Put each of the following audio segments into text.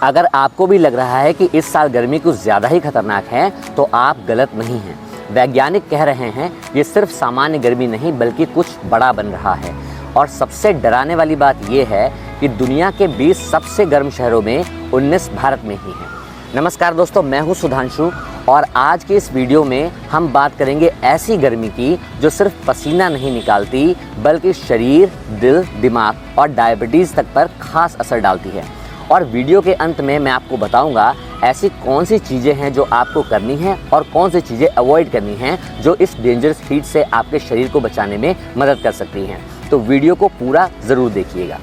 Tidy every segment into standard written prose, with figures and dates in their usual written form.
अगर आपको भी लग रहा है कि इस साल गर्मी कुछ ज़्यादा ही खतरनाक है तो आप गलत नहीं हैं। वैज्ञानिक कह रहे हैं ये सिर्फ सामान्य गर्मी नहीं बल्कि कुछ बड़ा बन रहा है। और सबसे डराने वाली बात ये है कि दुनिया के 20 सबसे गर्म शहरों में 19 भारत में ही हैं। नमस्कार दोस्तों, मैं हूँ सुधांशु और आज की इस वीडियो में हम बात करेंगे ऐसी गर्मी की जो सिर्फ पसीना नहीं निकालती बल्कि शरीर, दिल, दिमाग और डायबिटीज़ तक पर खास असर डालती है। और वीडियो के अंत में मैं आपको बताऊंगा ऐसी कौन सी चीज़ें हैं जो आपको करनी है और कौन सी चीज़ें अवॉइड करनी हैं जो इस डेंजरस हीट से आपके शरीर को बचाने में मदद कर सकती हैं। तो वीडियो को पूरा ज़रूर देखिएगा।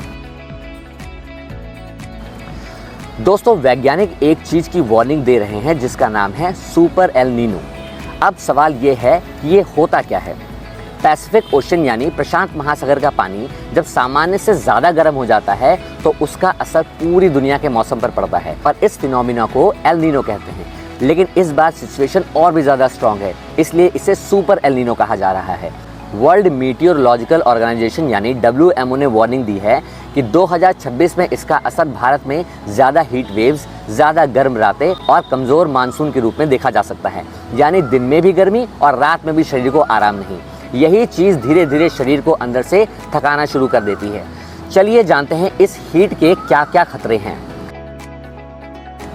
दोस्तों, वैज्ञानिक एक चीज़ की वार्निंग दे रहे हैं जिसका नाम है सुपर एल नीनो। अब सवाल ये है कि ये होता क्या है। पैसिफिक ओशन यानी प्रशांत महासागर का पानी जब सामान्य से ज़्यादा गर्म हो जाता है तो उसका असर पूरी दुनिया के मौसम पर पड़ता है और इस फिनोमिना को एल नीनो कहते हैं। लेकिन इस बार सिचुएशन और भी ज़्यादा स्ट्रॉन्ग है, इसलिए इसे सुपर एल नीनो कहा जा रहा है। वर्ल्ड मीटियोरोलॉजिकल ऑर्गेनाइजेशन यानी WMO ने वार्निंग दी है कि 2026 में इसका असर भारत में ज़्यादा हीट वेव्स, ज़्यादा गर्म रातें और कमज़ोर मानसून के रूप में देखा जा सकता है। यानी दिन में भी गर्मी और रात में भी शरीर को आराम नहीं। यही चीज़ धीरे धीरे शरीर को अंदर से थकाना शुरू कर देती है। चलिए जानते हैं इस हीट के क्या क्या खतरे हैं।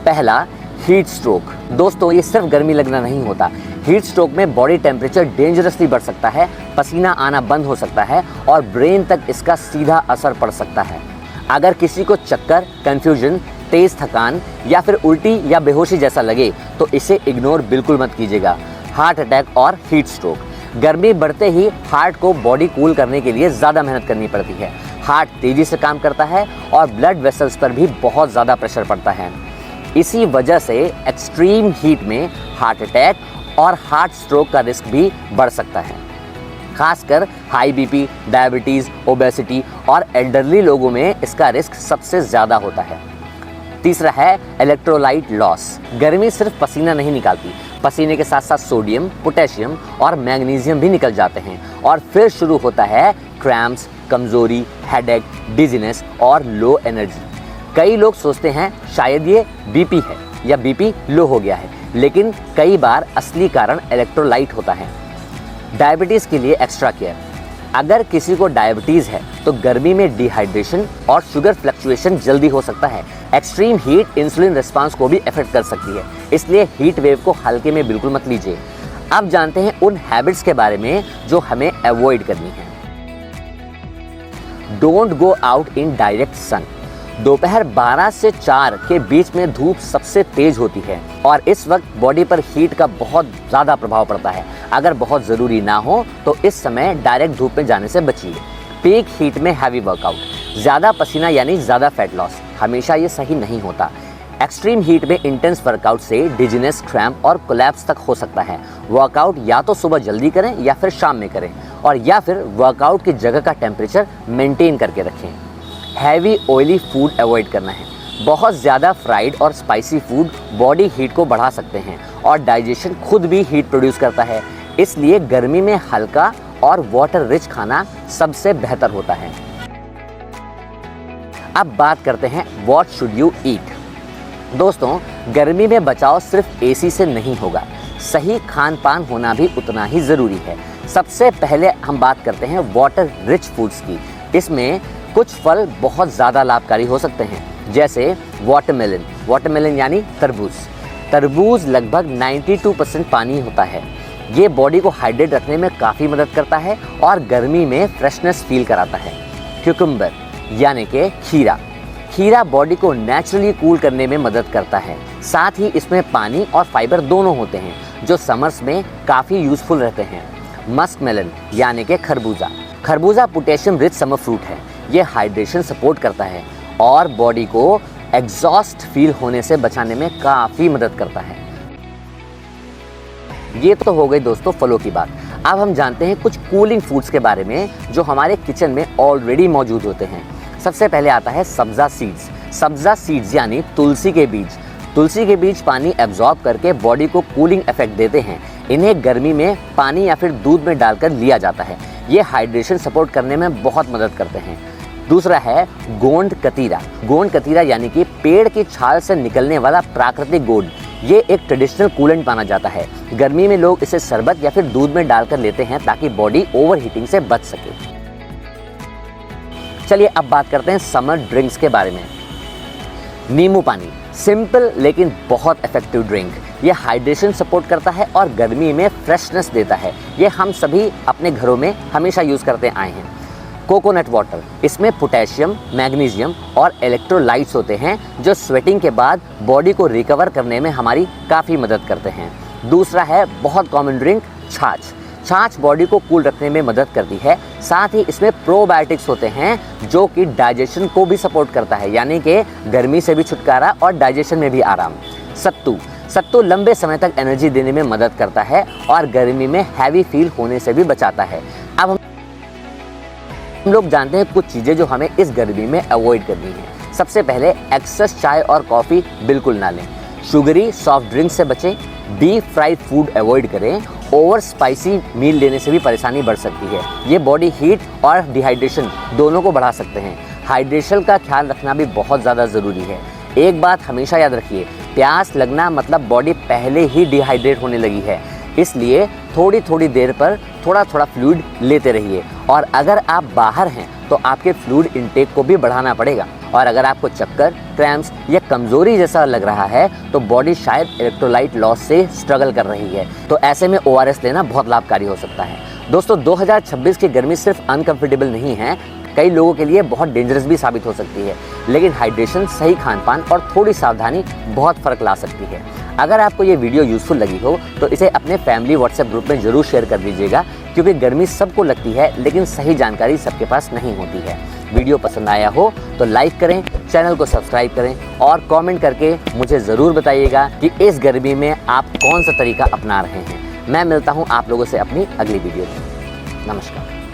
पहला, हीट स्ट्रोक। दोस्तों, ये सिर्फ गर्मी लगना नहीं होता। हीट स्ट्रोक में बॉडी टेम्परेचर डेंजरसली बढ़ सकता है, पसीना आना बंद हो सकता है और ब्रेन तक इसका सीधा असर पड़ सकता है। अगर किसी को चक्कर, कन्फ्यूजन, तेज थकान या फिर उल्टी या बेहोशी जैसा लगे तो इसे इग्नोर बिल्कुल मत कीजिएगा। हार्ट अटैक और हीट स्ट्रोक। गर्मी बढ़ते ही हार्ट को बॉडी कूल करने के लिए ज़्यादा मेहनत करनी पड़ती है। हार्ट तेज़ी से काम करता है और ब्लड वेसल्स पर भी बहुत ज़्यादा प्रेशर पड़ता है। इसी वजह से एक्सट्रीम हीट में हार्ट अटैक और हार्ट स्ट्रोक का रिस्क भी बढ़ सकता है। खासकर हाई बीपी, डायबिटीज़, ओबेसिटी और एल्डरली लोगों में इसका रिस्क सबसे ज़्यादा होता है। तीसरा है इलेक्ट्रोलाइट लॉस। गर्मी सिर्फ पसीना नहीं निकालती, पसीने के साथ साथ सोडियम, पोटेशियम और मैग्नीशियम भी निकल जाते हैं और फिर शुरू होता है क्रैम्प्स, कमज़ोरी, हेडेक, डिजीनेस और लो एनर्जी। कई लोग सोचते हैं शायद ये बीपी है या बीपी लो हो गया है, लेकिन कई बार असली कारण इलेक्ट्रोलाइट होता है। डायबिटीज़ के लिए एक्स्ट्रा केयर। अगर किसी को डायबिटीज़ है तो गर्मी में डिहाइड्रेशन और शुगर फ्लक्चुएशन जल्दी हो सकता है। एक्सट्रीम हीट इंसुलिन रिस्पांस को भी अफेक्ट कर सकती है, इसलिए हीट वेव को हल्के में बिल्कुल मत लीजिए। अब जानते हैं उन हैबिट्स के बारे में जो हमें अवॉइड करनी है। Don't go out in direct sun. दोपहर 12 से 4 के बीच में धूप सबसे तेज होती है और इस वक्त बॉडी पर हीट का बहुत ज़्यादा प्रभाव पड़ता है। अगर बहुत ज़रूरी ना हो तो इस समय डायरेक्ट धूप में जाने से बचिए। पीक हीट में हैवी वर्कआउट, ज़्यादा पसीना यानी ज़्यादा फैट लॉस, हमेशा ये सही नहीं होता। एक्सट्रीम हीट में इंटेंस वर्कआउट से डिजीनेस, क्रैम्प और कोलैप्स तक हो सकता है। वर्कआउट या तो सुबह जल्दी करें या फिर शाम में करें और या फिर वर्कआउट की जगह का टेम्परेचर मेंटेन करके रखें। हैवी ऑयली फूड अवॉइड करना है। बहुत ज़्यादा फ्राइड और स्पाइसी फूड बॉडी हीट को बढ़ा सकते हैं और डाइजेशन खुद भी हीट प्रोड्यूस करता है, इसलिए गर्मी में हल्का और वाटर रिच खाना सबसे बेहतर होता है। अब बात करते हैं व्हाट शुड यू ईट। दोस्तों, गर्मी में बचाव सिर्फ AC से नहीं होगा, सही खान पान होना भी उतना ही ज़रूरी है। सबसे पहले हम बात करते हैं वाटर रिच फूड्स की। इसमें कुछ फल बहुत ज़्यादा लाभकारी हो सकते हैं, जैसे वाटरमेलन। वाटरमेलन यानी तरबूज। तरबूज लगभग 92% पानी होता है। ये बॉडी को हाइड्रेट रखने में काफ़ी मदद करता है और गर्मी में फ्रेशनेस फील कराता है। क्यूकम्बर यानी कि खीरा। खीरा बॉडी को नेचुरली कूल करने में मदद करता है। साथ ही इसमें पानी और फाइबर दोनों होते हैं जो समर्स में काफ़ी यूज़फुल रहते हैं। मस्कमेलन यानी कि खरबूजा। खरबूजा पोटेशियम रिच समर फ्रूट है। ये हाइड्रेशन सपोर्ट करता है और बॉडी को एग्जॉस्ट फील होने से बचाने में काफ़ी मदद करता है। ये तो हो गई दोस्तों फलों की बात। अब हम जानते हैं कुछ कूलिंग फूड्स के बारे में जो हमारे किचन में ऑलरेडी मौजूद होते हैं। सबसे पहले आता है सब्ज़ा सीड्स। सब्ज़ा सीड्स यानी तुलसी के बीज। तुलसी के बीज पानी एब्जॉर्ब करके बॉडी को कूलिंग इफेक्ट देते हैं। इन्हें गर्मी में पानी या फिर दूध में डालकर लिया जाता है। ये हाइड्रेशन सपोर्ट करने में बहुत मदद करते हैं। दूसरा है गोंद कतीरा। गोंद कतीरा यानी कि पेड़ की छाल से निकलने वाला प्राकृतिक गोंद। ये एक ट्रेडिशनल कूलेंट माना जाता है। गर्मी में लोग इसे शरबत या फिर दूध में डालकर लेते हैं ताकि बॉडी ओवर हीटिंग से बच सके। चलिए अब बात करते हैं समर ड्रिंक्स के बारे में। नींबू पानी, सिंपल लेकिन बहुत इफेक्टिव ड्रिंक। ये हाइड्रेशन सपोर्ट करता है और गर्मी में फ्रेशनेस देता है। ये हम सभी अपने घरों में हमेशा यूज़ करते आए हैं। कोकोनट वाटर, इसमें पोटेशियम, मैग्नीशियम और इलेक्ट्रोलाइट्स होते हैं जो स्वेटिंग के बाद बॉडी को रिकवर करने में हमारी काफ़ी मदद करते हैं। दूसरा है बहुत कॉमन ड्रिंक छाछ। छाछ बॉडी को कूल रखने में मदद करती है। साथ ही इसमें प्रोबायोटिक्स होते हैं जो कि डाइजेशन को भी सपोर्ट करता है, यानी कि गर्मी से भी छुटकारा और डाइजेशन में भी आराम। सत्तू लंबे समय तक एनर्जी देने में मदद करता है और गर्मी में हैवी फील होने से भी बचाता है। अब हम लोग जानते हैं कुछ चीज़ें जो हमें इस गर्मी में अवॉइड करनी है। सबसे पहले एक्सेस चाय और कॉफ़ी बिल्कुल ना लें। शुगरी सॉफ्ट ड्रिंक से बचें। डीप फ्राइड फूड अवॉइड करें। ओवर स्पाइसी मील लेने से भी परेशानी बढ़ सकती है। ये बॉडी हीट और डिहाइड्रेशन दोनों को बढ़ा सकते हैं। हाइड्रेशन का ख्याल रखना भी बहुत ज़्यादा ज़रूरी है। एक बात हमेशा याद रखिए, प्यास लगना मतलब बॉडी पहले ही डिहाइड्रेट होने लगी है। इसलिए थोड़ी थोड़ी देर पर थोड़ा थोड़ा फ्लूइड लेते रहिए। और अगर आप बाहर हैं तो आपके फ्लूइड इनटेक को भी बढ़ाना पड़ेगा। और अगर आपको चक्कर, क्रैम्प्स या कमज़ोरी जैसा लग रहा है तो बॉडी शायद इलेक्ट्रोलाइट लॉस से स्ट्रगल कर रही है, तो ऐसे में ORS लेना बहुत लाभकारी हो सकता है। दोस्तों 2026 की गर्मी सिर्फ अनकंफर्टेबल नहीं है, कई लोगों के लिए बहुत डेंजरस भी साबित हो सकती है। लेकिन हाइड्रेशन, सही खान पान और थोड़ी सावधानी बहुत फ़र्क ला सकती है। अगर आपको ये वीडियो यूज़फुल लगी हो तो इसे अपने फैमिली व्हाट्सएप ग्रुप में ज़रूर शेयर कर दीजिएगा, क्योंकि गर्मी सबको लगती है लेकिन सही जानकारी सबके पास नहीं होती है। वीडियो पसंद आया हो तो लाइक करें, चैनल को सब्सक्राइब करें और कमेंट करके मुझे ज़रूर बताइएगा कि इस गर्मी में आप कौन सा तरीका अपना रहे हैं। मैं मिलता हूँ आप लोगों से अपनी अगली वीडियो में। नमस्कार।